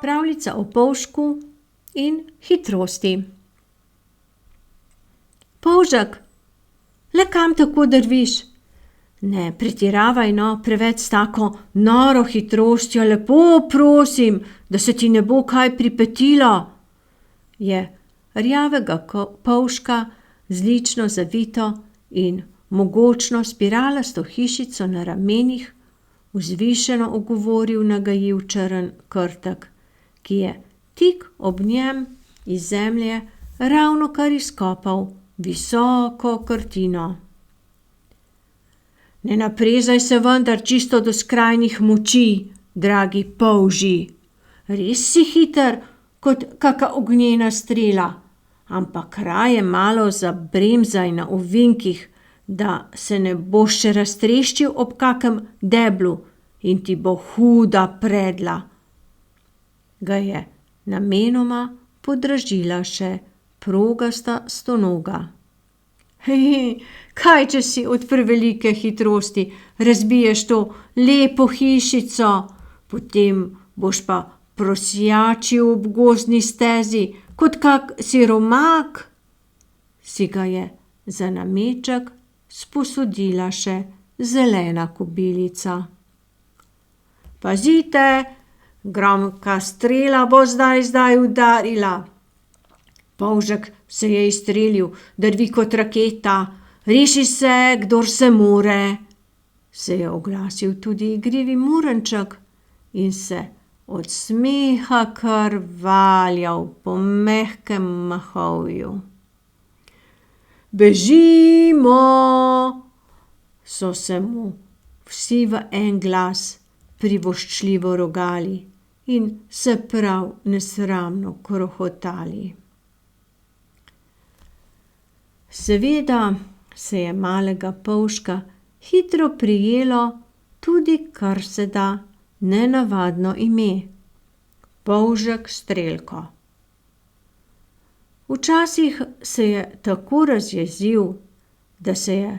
Pravljica o polžku in hitrosti. Polžek, le kam tako drviš? Ne pretiravaj, no, preveč s tako noro hitrostjo, lepo prosim, da se ti ne bo kaj pripetilo, je rjavega polžka z lično zavito in mogočno spiralasto hišico na ramenih vzvišeno ogovoril nagajiv črn krtek, ki je tik ob njem iz zemlje ravnokar izkopal visoko krtino. Ne naprezaj se vendar čisto do skrajnih moči, dragi polži. Res si hiter kot kaka ognjena strela, ampak raje malo zabremzaj na ovinkih, da se ne boš še raztreščil ob kakem deblu in ti bo huda predla. Ga je namenoma podražila še progasta stonoga. Kaj, če si od prevelike hitrosti razbiješ to lepo hišico, potem boš pa prosjačil ob gozdni stezi kot kak siromak, si ga je za nameček sposodila še zelena kobilica. Pazite, gromka strela bo zdaj udarila. Polžek se je izstrelil, drvi kot raketa, reši se, kdor se more, se je oglasil tudi igrivi Muranček in se od smeha kar valjal po mehkem mahovju. Bežimo, so se mu vsi v en glas privoščljivo rogali in se prav nesramno krohotali. Seveda se je malega polžka hitro prijelo tudi kar se da nenavadno ime – Polžek Strelko. Včasih se je tako razjezil, da se je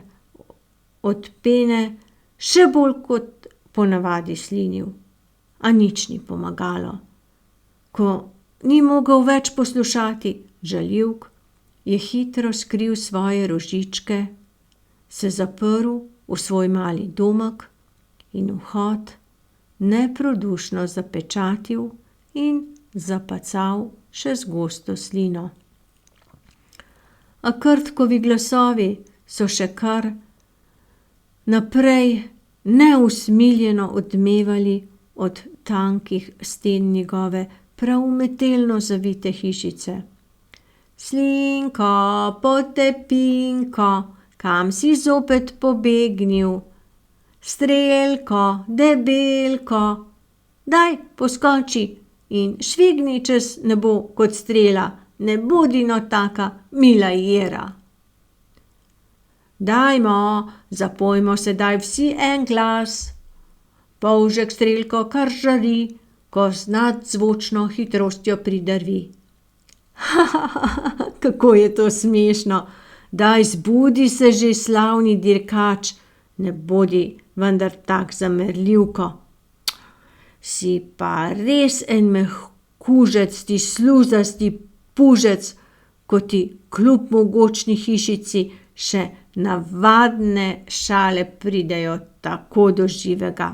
od pene še bolj kot ponavadi slinil, a nič ni pomagalo. Ko ni mogel več poslušati žaljivk, je hitro skril svoje rožičke, se zaprl v svoj mali domek in vhod neprodušno zapečatil in zapacal še z gosto slino. A krtkovi glasovi so še kar naprej neusmiljeno odmevali od tankih sten njegove prav umetelno zavite hišice. Slinko, potepinko, kam si zopet pobegnil? Strelko, debelko, daj poskoči in švigni čez nebo kot strela, ne bodi no taka mila jera. Dajmo, zapojmo sedaj vsi en glas. Polžek Strelko kar žari, ko z nadzvočno hitrostjo pridrvi. Kako je to smešno, daj zbudi se že, slavni dirkač, ne bodi vendar tak zamerljivko. Si pa res en mehkužec, ti sluzasti pužec, ko ti kljub mogočni hišici še navadne šale pridejo tako do živega.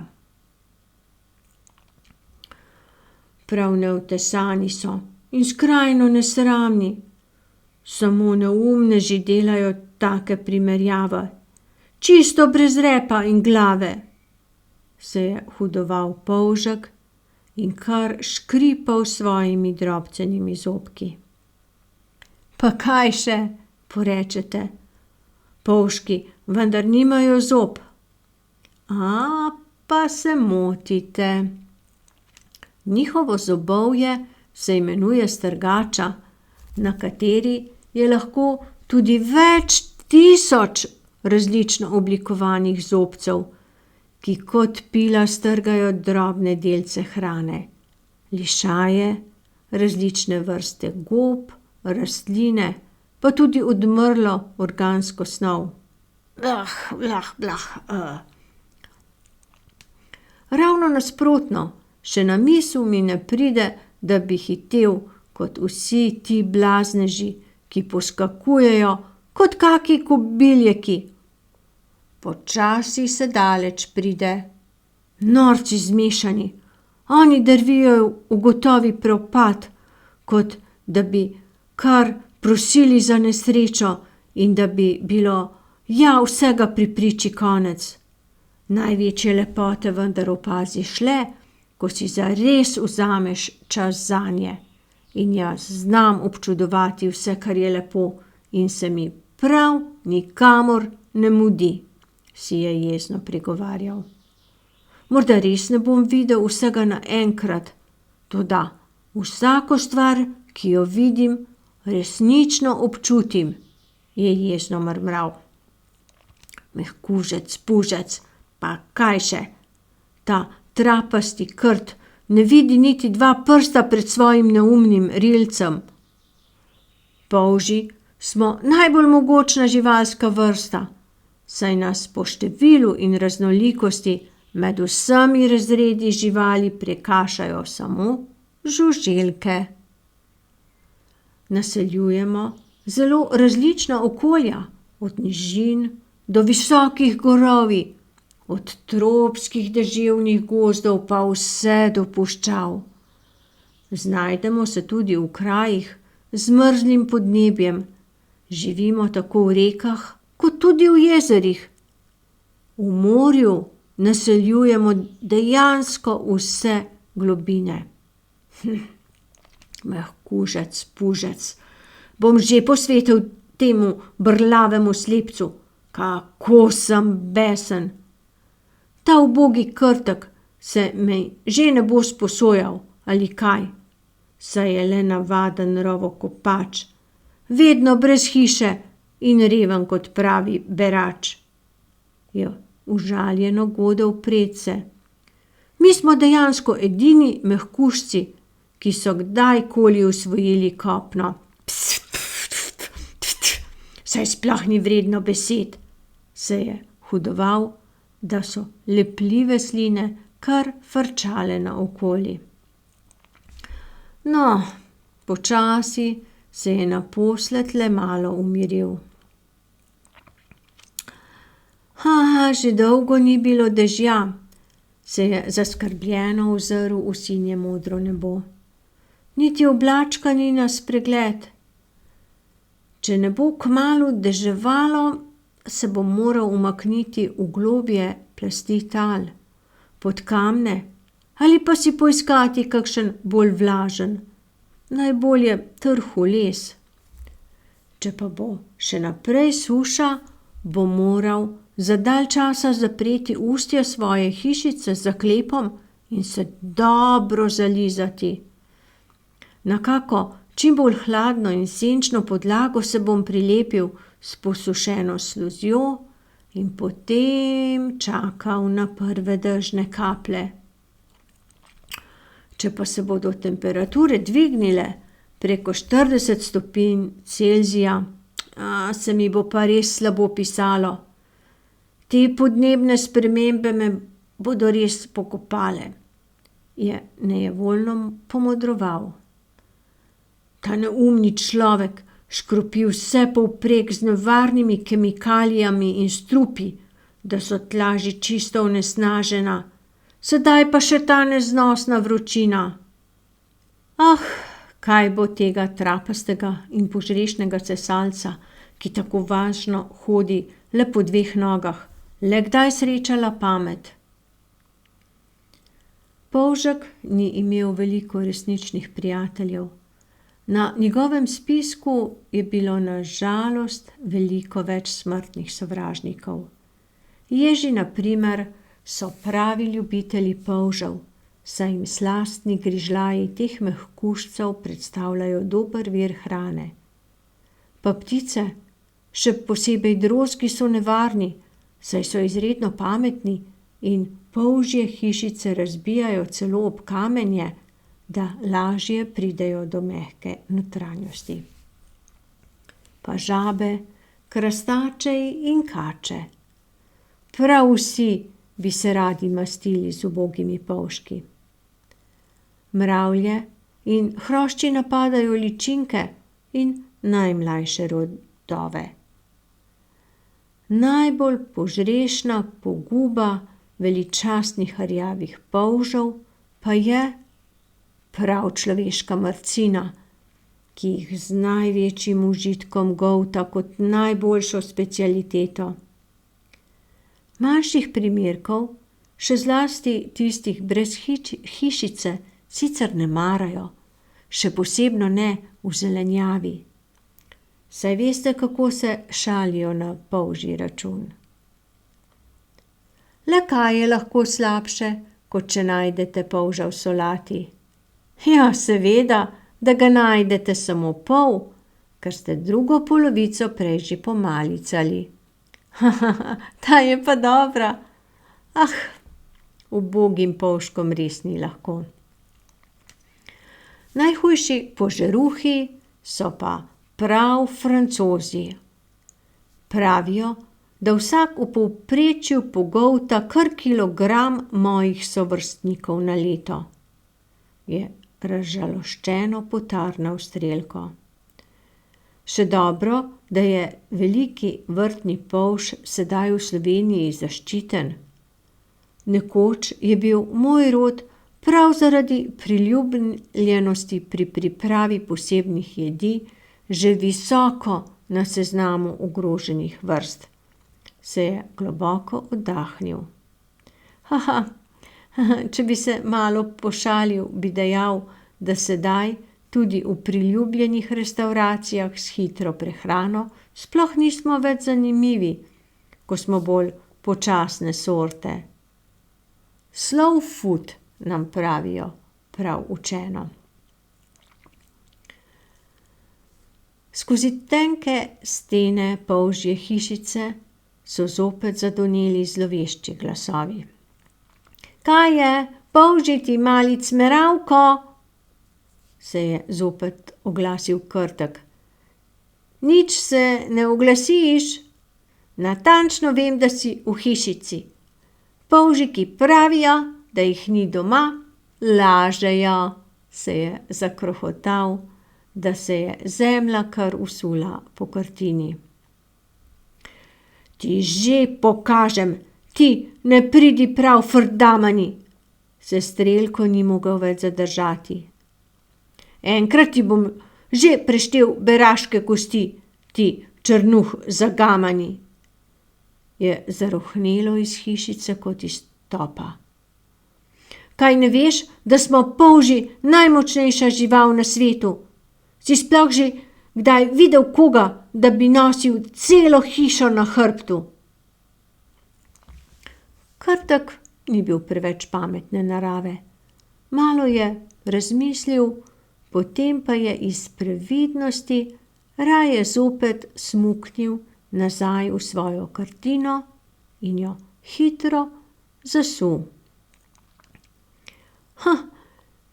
Prav neutesani so in skrajno nesramni. Samo neumneži delajo take primerjave. Čisto brez repa in glave, se je hudoval polžek in kar škripal svojimi drobcenimi zobki. Pa kaj še, porečete, polžki vendar nimajo zob. Pa se motite. Njihovo zobovje se imenuje strgača, na kateri je lahko tudi več tisoč različno oblikovanih zobcev, ki kot pila strgajo drobne delce hrane, lišaje, različne vrste gob, rastline, pa tudi odmrlo organsko snov. Ravno nasprotno, še na misel mi ne pride, da bi hitel kot vsi ti blazneži, ki poskakujejo kot kaki kobiljeki. Počasi se daleč pride. Norci zmešani, oni drvijo v gotovi propad, kot da bi kar prosili za nesrečo in da bi bilo vsega pri priči konec. Največje lepote vendar opaziš le, ko si zares vzameš čas zanje. In jaz znam občudovati vse, kar je lepo in se mi prav nikamor ne mudi, si je jezno prigovarjal. Morda res ne bom videl vsega naenkrat, toda vsako stvar, ki jo vidim, resnično občutim, je jezno mrmral. Mehkužec, pužec, pa kaj še? Ta trapasti krt ne vidi niti 2 prsta pred svojim neumnim rilcem. Polži smo najbolj mogočna živalska vrsta, saj nas po številu in raznolikosti med vsemi razredi živali prekašajo samo žuželke. Naseljujemo zelo različna okolja, od nižin do visokih gorovi, od tropskih deževnih gozdov pa vse do puščav. Znajdemo se tudi v krajih z mrzlim podnebjem, živimo tako v rekah, kot tudi v jezerih. V morju naseljujemo dejansko vse globine. Mehkužec, pužec, bom že posvetil temu brlavemu slepcu, kako sem besen. Ta ubogi krtek se mi že ne bo sposojal, ali kaj, saj je le navaden rovokopač, vedno brez hiše in reven kot pravi berač. Je užaljeno godel predse. Mi smo dejansko edini mehkužci, ki so kdajkoli osvojili kopno. Saj sploh ni vredno besed, se je hudoval, da so lepljive sline kar frčale naokoli. No, počasi se je naposled le malo umiril. Že dolgo ni bilo dežja, se je zaskrbljeno ozrl v sinje modro nebo. Niti oblačka ni na spregled. Če ne bo kmalu deževalo, se bo moral umakniti v globje plasti tal, pod kamne, ali pa si poiskati kakšen bolj vlažen, najbolje trhu les. Če pa bo še naprej suša, bo moral za dalj časa zapreti ustja svoje hišice z zaklepom in se dobro zalizati. Na kako čim bolj hladno in senčno podlago se bom prilepil s posušeno sluzjo in potem čakal na prve dežne kaplje. Če pa se bodo temperature dvignile preko 40 stopinj Celzija, se mi bo pa res slabo pisalo. Te podnebne spremembe me bodo res pokopale, je nejevoljno pomodroval. Ta neumni človek škropi vse povprek z nevarnimi kemikalijami in strupi, da so tla že čisto onesnažena, sedaj pa še ta neznosna vročina. Kaj bo tega trapastega in požrešnega sesalca, ki tako važno hodi le po 2 nogah, le kdaj srečala pamet? Polžek ni imel veliko resničnih prijateljev. Na njegovem spisku je bilo na žalost veliko več smrtnih sovražnikov. Ježi, na primer, so pravi ljubitelji polžev, saj jim slastni grižljaji teh mehkužcev predstavljajo dober vir hrane. Pa ptice, še posebej drozgi, so nevarni, saj so izredno pametni in polžje hišice razbijajo celo ob kamenje, da lažje pridejo do mehke notranjosti. Pa žabe, krastači in kače. Prav vsi bi se radi mastili z ubogimi polžki. Mravlje in hrošči napadajo ličinke in najmlajše rodove. Najbolj požrešna poguba veličastnih rjavih polžev pa je prav človeška mrcina, ki jih z največjim užitkom golta kot najboljšo specialiteto. Manjših primerkov, še zlasti tistih brez hišice, sicer ne marajo, še posebno ne v zelenjavi. Saj veste, kako se šalijo na polžji račun. Le kaj je lahko slabše, kot če najdete polža v solati? Ja, seveda, da ga najdete samo pol, ker ste drugo polovico prej že pomalicali. Ta je pa dobra. Ubogim polžkom res ni lahko. Najhujši požeruhi so pa prav Francozi. Pravijo, da vsak v povprečju pogolta kar kilogram mojih sovrstnikov na leto. Je razžaloščeno potarnal Strelko. Še dobro, da je veliki vrtni polž sedaj v Sloveniji zaščiten. Nekoč je bil moj rod prav zaradi priljubljenosti pri pripravi posebnih jedi že visoko na seznamu ogroženih vrst. Se je globoko oddahnil. Če bi se malo pošalil, bi dejal, da sedaj tudi v priljubljenih restavracijah s hitro prehrano sploh nismo več zanimivi, ko smo bolj počasne sorte. Slow food nam pravijo, prav učeno. Skozi tenke stene polžje hišice so zopet zadoneli zlovešči glasovi. Kaj je, polžiti mali cmeravko? Se je zopet oglasil Krtek. Nič se ne oglasiš? Natančno vem, da si v hišici. Polžiki pravijo, da jih ni doma, lažejo, se je zakrohotal, da se je zemlja kar usula po krtini. Ti že pokažem, ti ne pridi prav frdamani, se Strelko ni mogel več zadržati. Enkrat ti bom že preštel beraške kosti, ti črnuh zagamani, je zarohnelo iz hišice kot iz topa. Kaj ne veš, da smo polži najmočnejša žival na svetu? Si sploh že kdaj videl koga, da bi nosil celo hišo na hrbtu? Krtek ni bil preveč pametne narave. Malo je razmislil, potem pa je iz previdnosti raje zopet smuknil nazaj v svojo krtino in jo hitro zasul.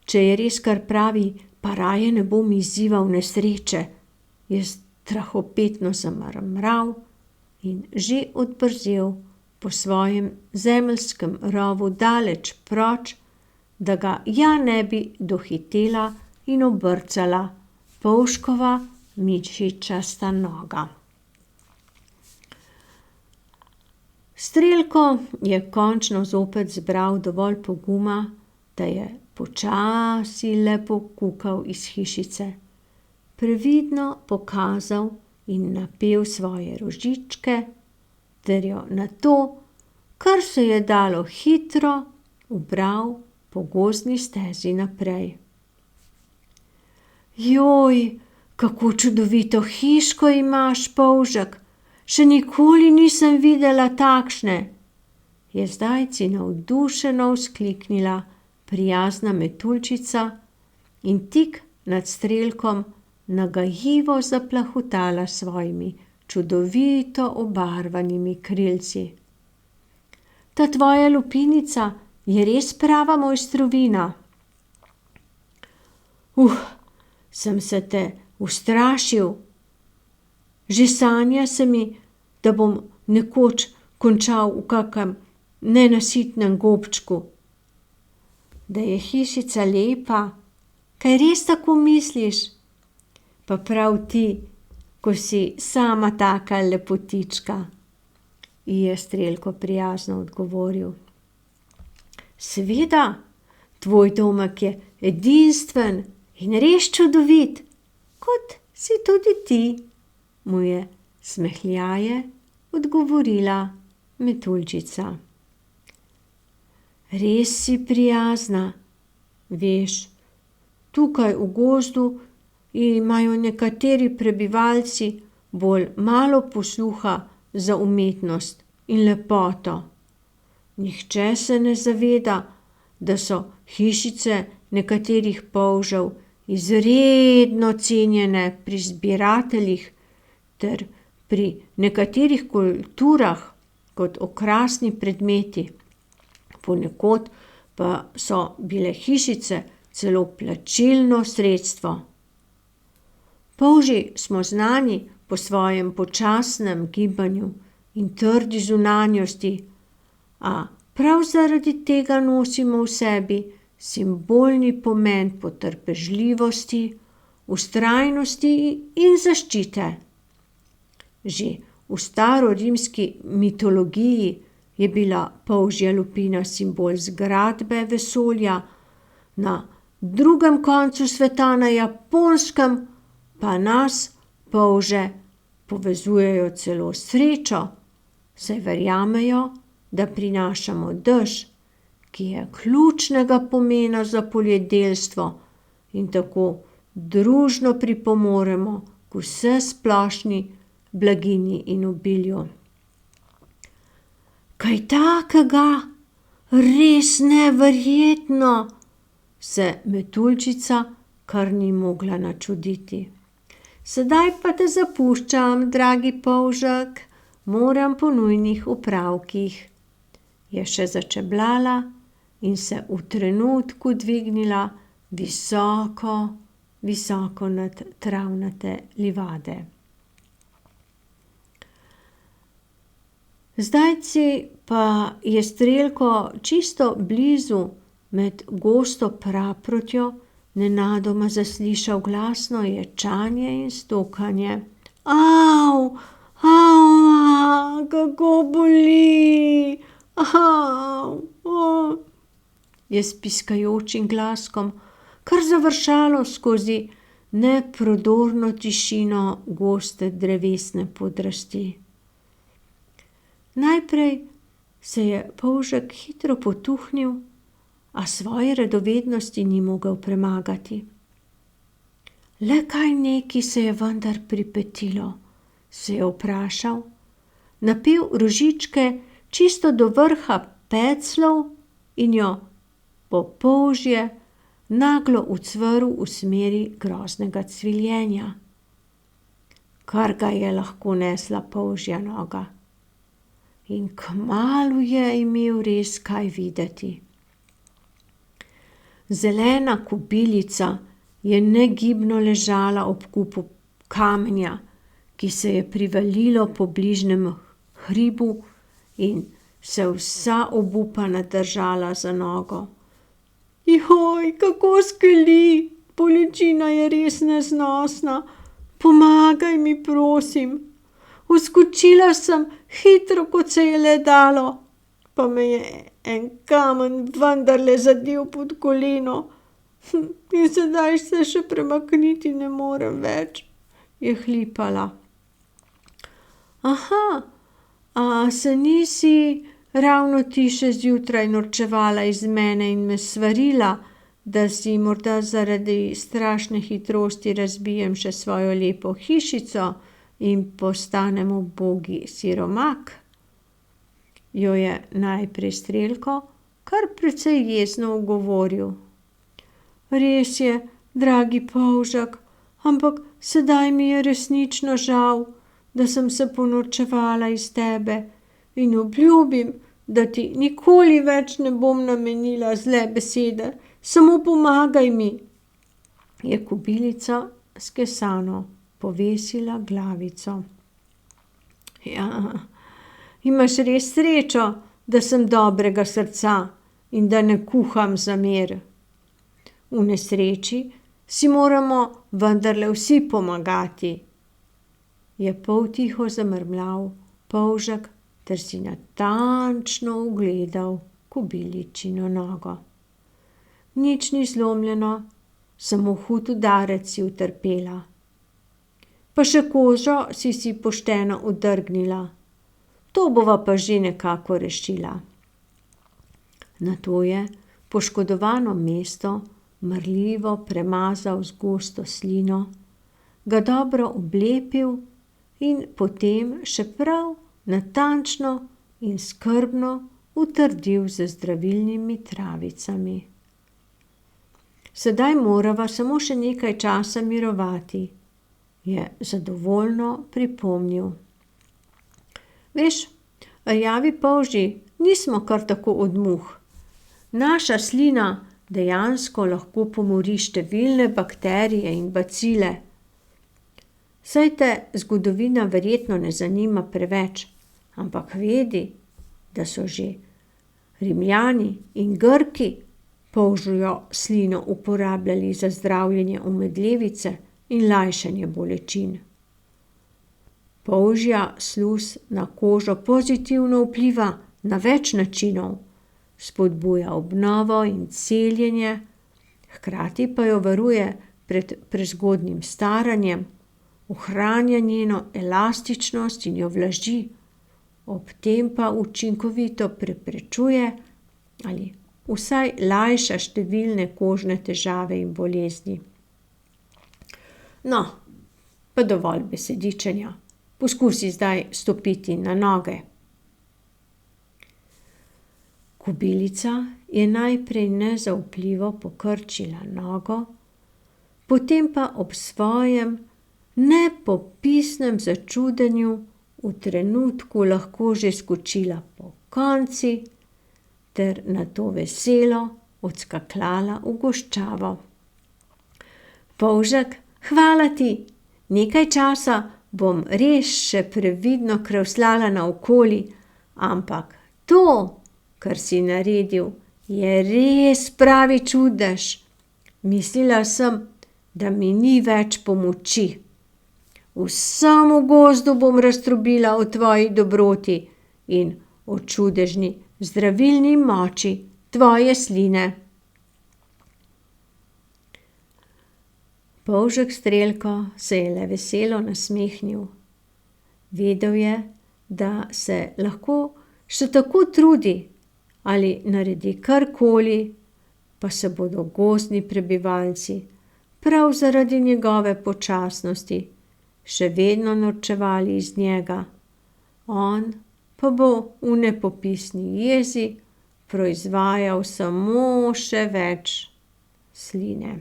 Če je res, kar pravi, pa raje ne bom izzival nesreče, je strahopetno zamrmral in že odbrzel po svojem zemeljskem rovu daleč proč, da ga ja ne bi dohitela in obrcala polžkova mišičasta noga. Strelko je končno zopet zbral dovolj poguma, da je počasi le pokukal iz hišice, previdno pokazal in napel svoje rožičke, ter jo nato, kar se je dalo hitro, ubral po gozdni stezi naprej. Joj, kako čudovito hiško imaš, polžek, še nikoli nisem videla takšne, je zdajci navdušeno vzkliknila prijazna metuljčica in tik nad Strelkom nagajivo zaplahutala svojimi čudovito obarvanimi krilci. Ta tvoja lupinica je res prava mojstrovina. Sem se te ustrašil. Že sanja se mi, da bom nekoč končal v kakem nenasitnem gobčku. Da je hišica lepa, kaj res tako misliš? Pa prav ti, ko si sama taka lepotička, ji je Strelko prijazno odgovoril. Seveda, tvoj domek je edinstven in res čudovit, kot si tudi ti, mu je smehljaje odgovorila Metuljčica. Res si prijazna, veš, tukaj v gozdu imajo nekateri prebivalci bolj malo posluha za umetnost in lepoto. Nihče se ne zaveda, da so hišice nekaterih polžev izredno cenjene pri zbirateljih ter pri nekaterih kulturah kot okrasni predmeti. Ponekod pa so bile hišice celo plačilno sredstvo. Polži smo znani po svojem počasnem gibanju in trdi zunanjosti, a prav zaradi tega nosimo v sebi simbolni pomen potrpežljivosti, vztrajnosti in zaščite. Že v starorimski mitologiji je bila polžja lupina simbol zgradbe vesolja, na drugem koncu sveta, na Japonskem, pa nas, polže, povezujejo celo s srečo, saj verjamejo, da prinašamo dež, ki je ključnega pomena za poljedelstvo in tako družno pripomoremo k vsesplošni blaginji in obilju. Kaj takega? Res neverjetno, se Metuljčica kar ni mogla načuditi. Sedaj pa te zapuščam, dragi polžek, moram po nujnih opravkih, je še začebljala in se v trenutku dvignila visoko, visoko nad travnate livade. Zdajci pa je Strelko čisto blizu med gosto praprotjo nenadoma zaslišal glasno ječanje in stokanje. Au, au, kako boli, au, je s piskajočim glaskom kar završalo skozi neprodorno tišino goste drevesne podrasti. Najprej se je polžek hitro potuhnil, a svoje radovednosti ni mogel premagati. Le kaj neki se je vendar pripetilo, se je vprašal, napel rožičke čisto do vrha pecljev in jo po polžje naglo ucvrl v smeri groznega cviljenja, kar ga je lahko nesla polžja noga. In kmalu je imel res kaj videti. Zelena kobilica je negibno ležala ob kupu kamenja, ki se je privalilo po bližnjem hribu in se vsa obupana držala za nogo. Joj, kako skeli, bolečina je res neznosna, pomagaj mi, prosim. Vskočila sem hitro, kot se je le dalo, pa me je en kamen vendarle zadel pod koleno. In sedaj se še premakniti ne morem več, je hlipala. Aha, a se nisi ravno ti še zjutraj norčevala iz mene in me svarila, da si morda zaradi strašne hitrosti razbijem še svojo lepo hišico in postanem ubogi siromak? Jo je najprej Strelko kar precej jezno ugovoril. Res je, dragi polžek, ampak sedaj mi je resnično žal, da sem se ponorčevala iz tebe in obljubim, da ti nikoli več ne bom namenila zle besede, samo pomagaj mi, je kobilica skesano povesila glavico. Ja, imaš res srečo, da sem dobrega srca in da ne kuham za mir. V nesreči si moramo vendarle vsi pomagati, je poltiho zamrmljal Polžek ter si natančno ugledal kobiličino nogo. Nič ni zlomljeno, samo hud udarec si utrpela. Pa še kožo si pošteno odrgnila. To bova pa že nekako rešila. Nato je poškodovano mesto marljivo premazal z gosto slino, ga dobro oblepil in potem še prav natančno in skrbno utrdil z zdravilnimi travicami. Sedaj morava samo še nekaj časa mirovati, je zadovoljno pripomnil. Veš, rjavi polži nismo kar tako od muh. Naša slina dejansko lahko pomori številne bakterije in bacile. Saj te zgodovina verjetno ne zanima preveč, ampak vedi, da so že Rimljani in Grki polžjo slino uporabljali za zdravljenje omedlevice in lajšanje bolečin. Polžja sluz na kožo pozitivno vpliva na več načinov, spodbuja obnovo in celjenje, hkrati pa jo varuje pred prezgodnjim staranjem, ohranja njeno elastičnost in jo vlaži, ob tem pa učinkovito preprečuje ali vsaj lajša številne kožne težave in bolezni. No, pa dovolj besedičenja. Poskusi zdaj stopiti na noge. Kobilica je najprej nezaupljivo pokrčila nogo, potem pa ob svojem nepopisnem začudenju v trenutku lahko že skočila po konci ter nato veselo odskakljala v goščavo. Polžek, hvala ti, nekaj časa bom res še previdno krevslala naokoli, ampak to, kar si naredil, je res pravi čudež. Mislila sem, da mi ni več pomoči. Vsemu gozdu bom raztrobila o tvoji dobroti in o čudežni zdravilni moči tvoje sline. Polžek Strelko se je le veselo nasmehnil. Vedel je, da se lahko še tako trudi ali naredi karkoli, pa se bodo gozdni prebivalci prav zaradi njegove počasnosti še vedno norčevali iz njega. On pa bo v nepopisni jezi proizvajal samo še več sline.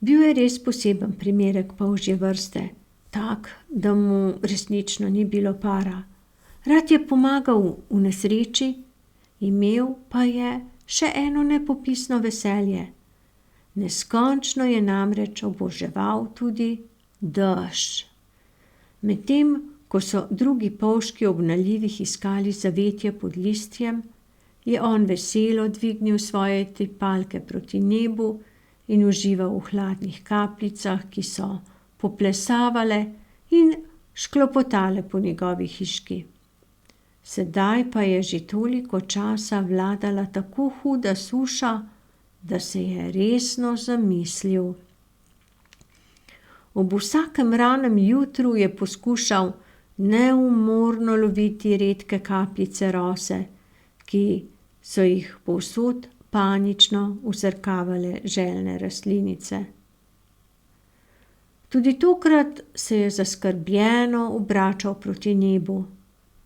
Bil je res poseben primerek polžje vrste, tak, da mu resnično ni bilo para. Rad je pomagal v nesreči, imel pa je še eno nepopisno veselje. Neskončno je namreč oboževal tudi dež. Medtem, ko so drugi polžki ob nalivih iskali zavetje pod listjem, je on veselo dvignil svoje tipalke proti nebu in užival v hladnih kapljicah, ki so poplesavale in šklopotale po njegovi hiški. Sedaj pa je že toliko časa vladala tako huda suša, da se je resno zamislil. Ob vsakem ranem jutru je poskušal neumorno loviti redke kapljice rose, ki so jih povsod panično vsrkavale željne rastlinice. Tudi tokrat se je zaskrbljeno obračal proti nebu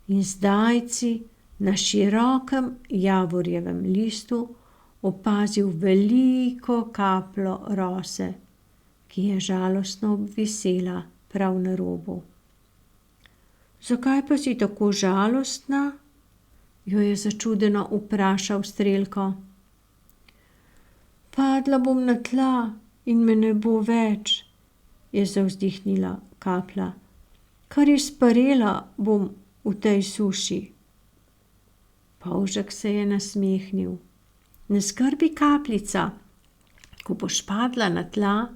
in zdajci na širokem javorjevem listu opazil veliko kapljo rose, ki je žalostno obvisela prav na robu. Zakaj pa si tako žalostna? Jo je začudeno vprašal Strelko. Padla bom na tla in me ne bo več, je zavzdihnila kaplja. Kar izparela bom v tej suši. Polžek se je nasmehnil. Ne skrbi, kapljica, ko boš padla na tla,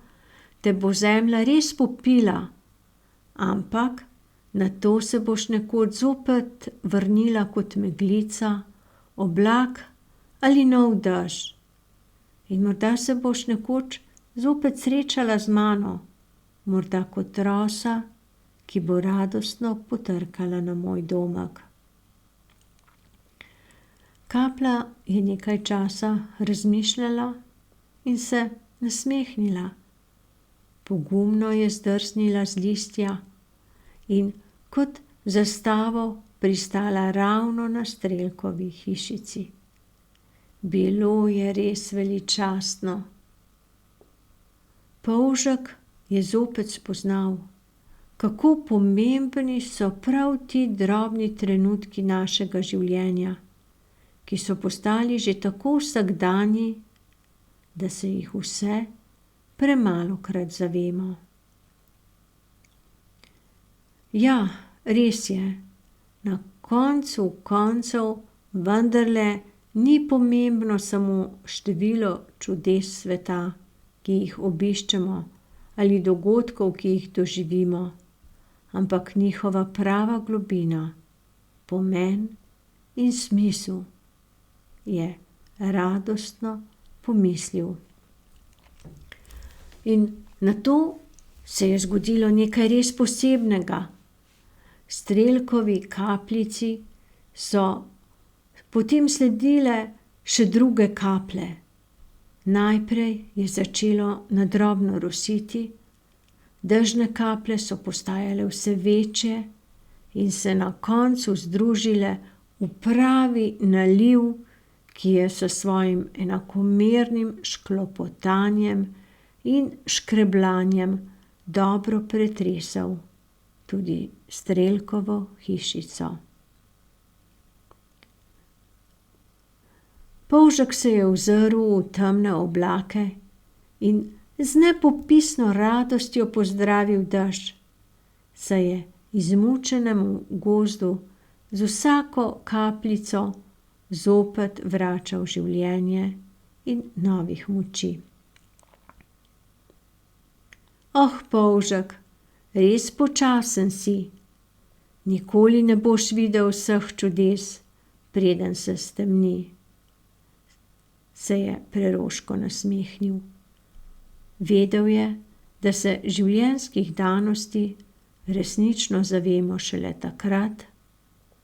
te bo zemlja res popila, ampak nato se boš nekoč zopet vrnila kot meglica, oblak ali nov dež. In morda se boš nekoč zopet srečala z mano, morda kot rosa, ki bo radostno potrkala na moj domek. Kaplja je nekaj časa razmišljala in se nasmehnila. Pogumno je zdrsnila z listja in kot zastavo pristala ravno na Strelkovi hišici. Bilo je res veličastno. Polžek je zopet spoznal, kako pomembni so prav ti drobni trenutki našega življenja, ki so postali že tako vsakdanji, da se jih vse premalokrat zavemo. Ja, res je, na koncu koncev vendarle ni pomembno samo število čudes sveta, ki jih obiščemo, ali dogodkov, ki jih doživimo, ampak njihova prava globina, pomen in smisel, je radostno pomislil. In nato se je zgodilo nekaj res posebnega. Strelkovi kapljici so potem sledile še druge kaplje. Najprej je začelo na drobno rositi, dežne kaplje so postajale vse večje in se na koncu združile v pravi naliv, ki je s svojim enakomernim šklopotanjem in škrebljanjem dobro pretresal tudi Strelkovo hišico. Polžek se je ozrl v temne oblake in z nepopisno radostjo pozdravil dež, saj je izmučenemu gozdu z vsako kapljico zopet vračal življenje in novih moči. Oh, Polžek, res počasen si. Nikoli ne boš videl vseh čudes, preden se stemni, se je preroško nasmehnil. Vedel je, da se življenjskih danosti resnično zavemo šele takrat,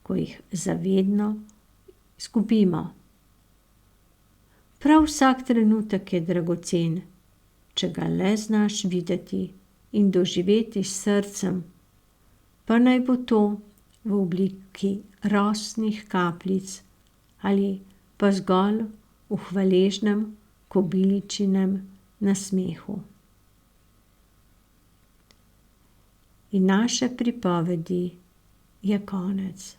ko jih zavedno izgubimo. Prav vsak trenutek je dragocen, če ga le znaš videti in doživeti s srcem, pa naj bo to v obliki rosnih kapljic ali pa zgolj v hvaležnem kobiličinem nasmehu. In naše pripovedi je konec.